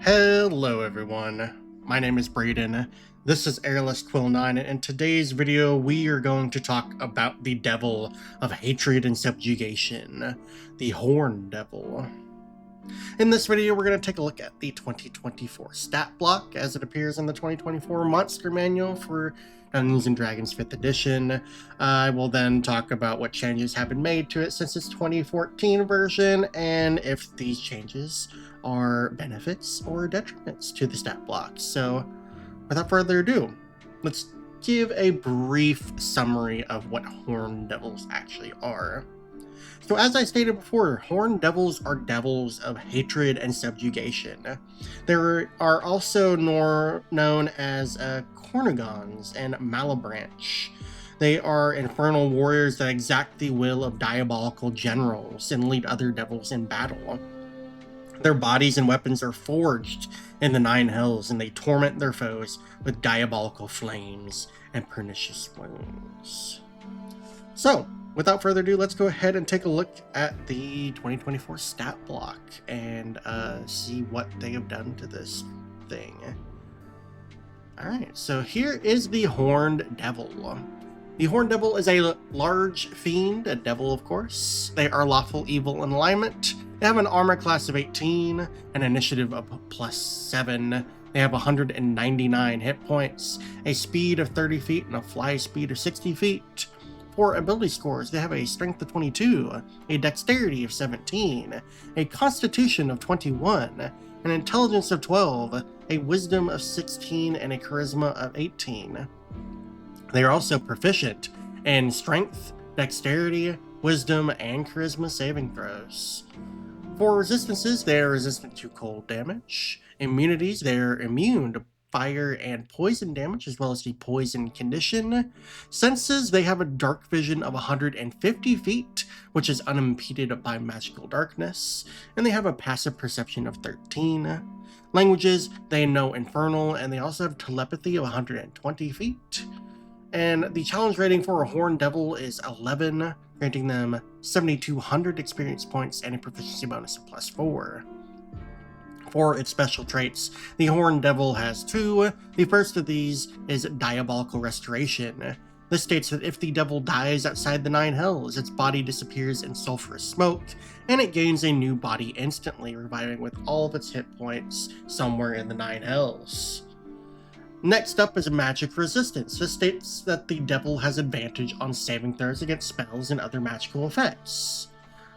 Hello everyone, my name is Brayden, this is Airless Quill 9, and in today's video we are going to talk about the devil of hatred and subjugation, the Horn Devil. In this video we're going to take a look at the 2024 stat block as it appears in the 2024 Monster Manual for Dungeons & Dragons 5th edition. I will then talk about what changes have been made to it since its 2014 version, and if these changes are benefits or detriments to the stat block. So without further ado, let's give a brief summary of what Horn Devils actually are. So as I stated before, Horn Devils are devils of hatred and subjugation. There are also known as Cornigons and Malabranch. They are infernal warriors that exact the will of diabolical generals and lead other devils in battle. Their bodies and weapons are forged in the Nine Hells, and they torment their foes with diabolical flames and pernicious wounds. So, without further ado, let's go ahead and take a look at the 2024 stat block and see what they have done to this thing. Alright, so here is the Horned Devil. The Horned Devil is a large fiend, a devil of course. They are lawful evil in alignment. They have an armor class of 18, an initiative of +7. They have 199 hit points, a speed of 30 feet, and a fly speed of 60 feet. For ability scores, they have a strength of 22, a dexterity of 17, a constitution of 21, an intelligence of 12, a wisdom of 16, and a charisma of 18. They are also proficient in strength, dexterity, wisdom, and charisma saving throws. For resistances, they are resistant to cold damage. Immunities, they are immune to fire and poison damage, as well as the poison condition. Senses, they have a dark vision of 150 feet, which is unimpeded by magical darkness, and they have a passive perception of 13. Languages, they know Infernal, and they also have telepathy of 120 feet. And the challenge rating for a Horned Devil is 11, granting them 7,200 experience points and a proficiency bonus of +4. For its special traits, the Horned Devil has 2. The first of these is Diabolical Restoration. This states that if the devil dies outside the Nine Hells, its body disappears in sulfurous smoke, and it gains a new body instantly, reviving with all of its hit points somewhere in the Nine Hells. Next up is Magic Resistance. This states that the devil has advantage on saving throws against spells and other magical effects.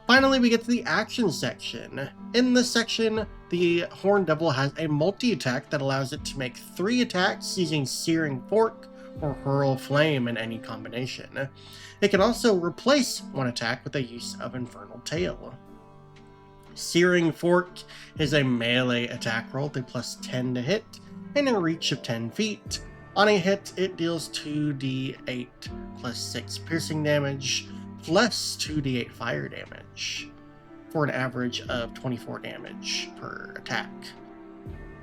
Finally, we get to the action section. In this section, the Horned Devil has a multi-attack that allows it to make 3 attacks using Searing Fork or Hurl Flame in any combination. It can also replace one attack with the use of Infernal Tail. Searing Fork is a melee attack roll with a +10 to hit and a reach of 10 feet. On a hit, it deals 2d8 +6 piercing damage, plus 2d8 fire damage, for an average of 24 damage per attack.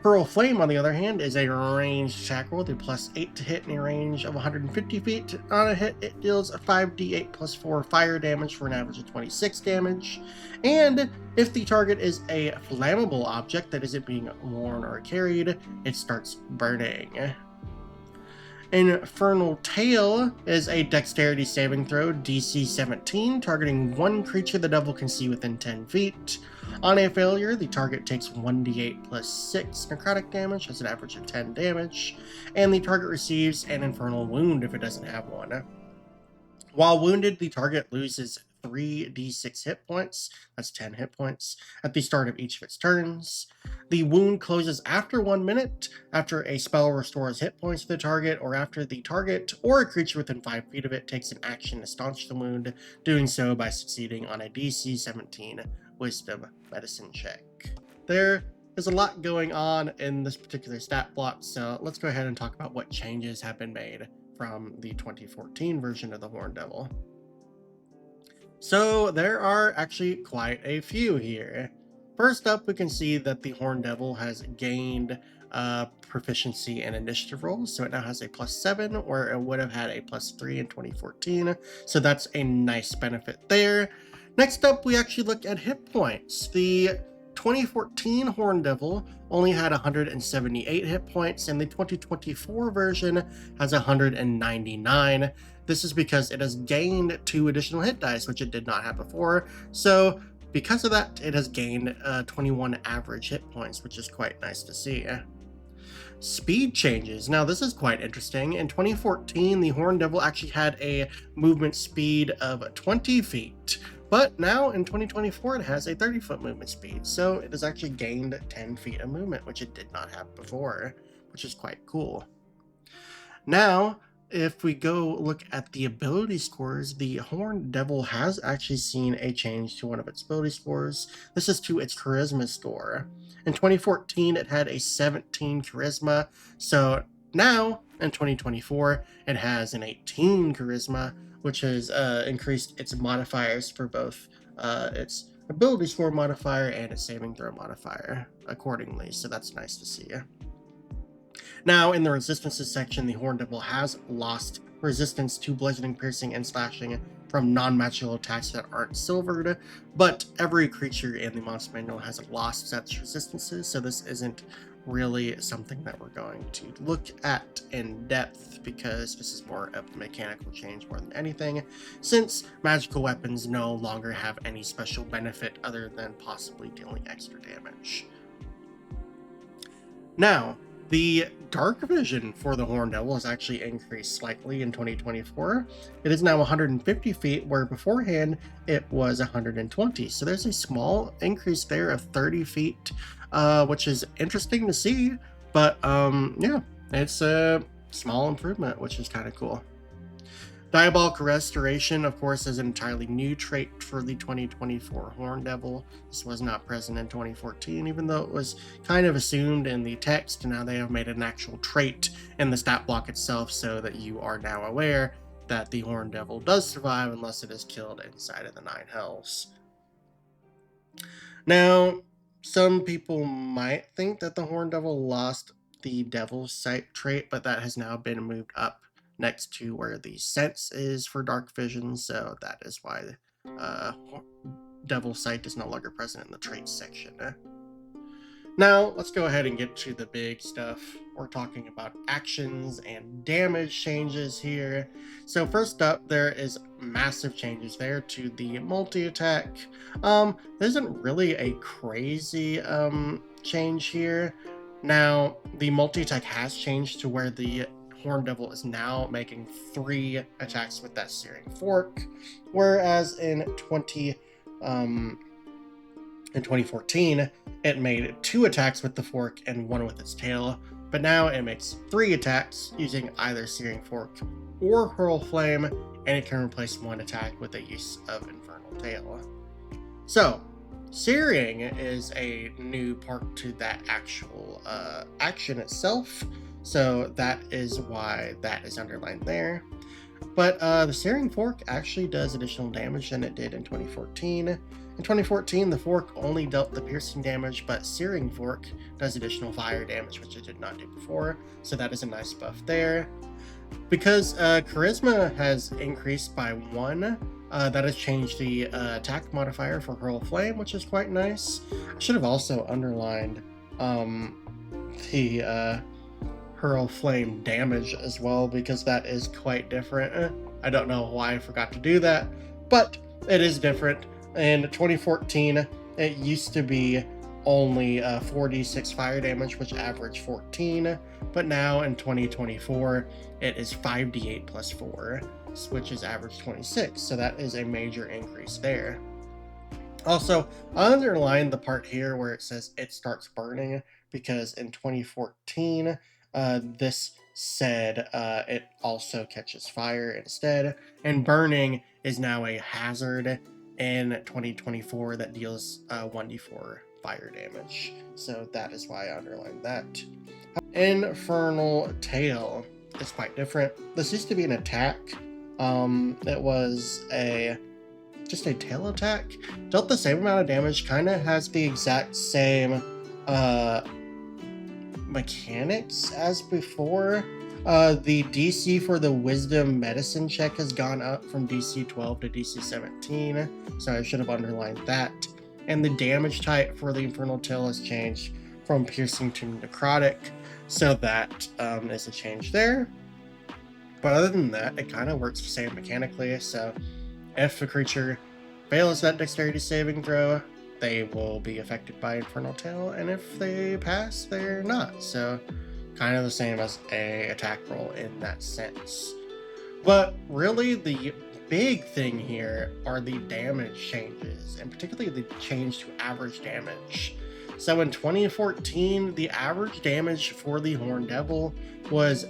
Hurl Flame, on the other hand, is a ranged attack roll with a +8 to hit in a range of 150 feet. On a hit, it deals 5d8 +4 fire damage for an average of 26 damage. And if the target is a flammable object that isn't being worn or carried, it starts burning. Infernal Tail is a dexterity saving throw, DC 17, targeting one creature the devil can see within 10 feet. On a failure, the target takes 1d8 +6 necrotic damage, that's an average of 10 damage, and the target receives an infernal wound if it doesn't have one. While wounded, the target loses 3d6 hit points, that's 10 hit points, at the start of each of its turns. The wound closes after 1 minute, after a spell restores hit points to the target, or after the target or a creature within 5 feet of it takes an action to staunch the wound, doing so by succeeding on a DC 17 Wisdom Medicine check. There is a lot going on in this particular stat block, so let's go ahead and talk about what changes have been made from the 2014 version of the Horned Devil. So there are actually quite a few here. First up, we can see that the Horned Devil has gained proficiency in initiative rolls, so it now has a +7, where it would have had a +3 in 2014, so that's a nice benefit there. Next up, we actually look at hit points. The 2014 Horn Devil only had 178 hit points, and the 2024 version has 199. This is because it has gained 2 additional hit dice, which it did not have before. So because of that, it has gained 21 average hit points, which is quite nice to see. Speed changes. Now, this is quite interesting. In 2014, the Horn Devil actually had a movement speed of 20 feet, but now in 2024, it has a 30-foot movement speed. So it has actually gained 10 feet of movement, which it did not have before, which is quite cool. Now, if we go look at the ability scores, the Horn Devil has actually seen a change to one of its ability scores. This is to its charisma score. In 2014, it had a 17 charisma, so now in 2024, it has an 18 charisma, which has increased its modifiers for both its ability score modifier and its saving throw modifier accordingly, so that's nice to see. Now, in the resistances section, the Horn Devil has lost resistance to bludgeoning, piercing, and slashing from non-magical attacks that aren't silvered, but every creature in the monster manual has lost such resistances, so this isn't really something that we're going to look at in depth, because this is more of a mechanical change more than anything, since magical weapons no longer have any special benefit other than possibly dealing extra damage. Now, the dark vision for the Horn Devil has actually increased slightly in 2024. It is now 150 feet, where beforehand it was 120. So there's a small increase there of 30 feet, which is interesting to see. But yeah, it's a small improvement, which is kind of cool. Diabolical Restoration, of course, is an entirely new trait for the 2024 Horn Devil. This was not present in 2014, even though it was kind of assumed in the text. Now they have made an actual trait in the stat block itself, so that you are now aware that the Horn Devil does survive unless it is killed inside of the 9 hells. Now, some people might think that the Horn Devil lost the Devil's Sight trait, but that has now been moved up next to where the sense is for dark vision, so that is why Devil's Sight is no longer present in the traits section. Now, let's go ahead and get to the big stuff. We're talking about actions and damage changes here. So first up, there is massive changes there to the multi-attack. There isn't really a crazy change here. Now, the multi-attack has changed to where the Horn Devil is now making 3 attacks with that Searing Fork, whereas in 2014 it made 2 attacks with the fork and 1 with its tail, but now it makes 3 attacks using either Searing Fork or Hurl Flame, and it can replace 1 attack with the use of Infernal Tail. So, Searing is a new part to that actual action itself, so that is why that is underlined there. But the Searing Fork actually does additional damage than it did in 2014. In 2014, the fork only dealt the piercing damage, but Searing Fork does additional fire damage, which it did not do before, so that is a nice buff there. Because Charisma has increased by 1, that has changed the attack modifier for Hurl Flame, which is quite nice. I should have also underlined the Hurl Flame damage as well, because that is quite different. I don't know why I forgot to do that, but it is different. In 2014, it used to be only 4d6 fire damage, which averaged 14, but now in 2024, it is 5d8 plus 4, which is average 26, so that is a major increase there. Also, I underlined the part here where it says it starts burning, because in 2014, this said it also catches fire instead, and burning is now a hazard in 2024 that deals 1d4 fire damage, so that is why I underlined that. Infernal Tail is quite different. This used to be an attack. It was just a tail attack. Dealt the same amount of damage, kind of has the exact same mechanics as before. The DC for the Wisdom Medicine check has gone up from DC 12 to DC 17, so I should have underlined that. and the damage type for the Infernal Tail has changed from piercing to necrotic, so that is a change there. But other than that, it kind of works the same mechanically. So if a creature fails that dexterity saving throw, they will be affected by Infernal Tail, and if they pass, they're not. So kind of the same as a attack roll in that sense. But really, the big thing here are the damage changes, and particularly the change to average damage. So in 2014, the average damage for the Horn Devil was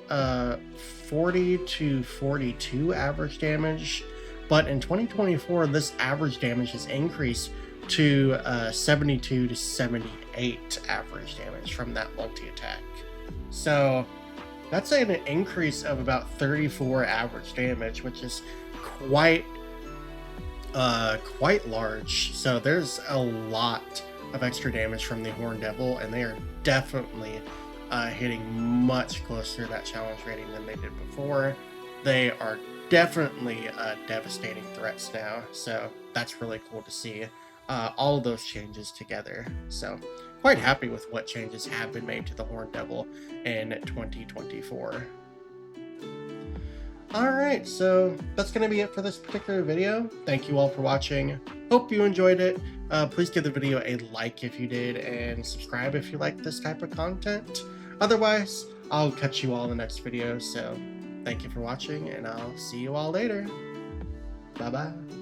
40 to 42 average damage, but in 2024, this average damage has increased to 72 to 78 average damage from that multi-attack. So that's an increase of about 34 average damage, which is quite large. So there's a lot of extra damage from the Horn Devil, and they are definitely hitting much closer to that challenge rating than they did before. They are definitely devastating threats now, so that's really cool to see all of those changes together. So quite happy with what changes have been made to the Horn Devil in 2024. Alright, so that's going to be it for this particular video. Thank you all for watching. Hope you enjoyed it. Please give the video a like if you did, and subscribe if you like this type of content. Otherwise, I'll catch you all in the next video, so thank you for watching, and I'll see you all later. Bye-bye.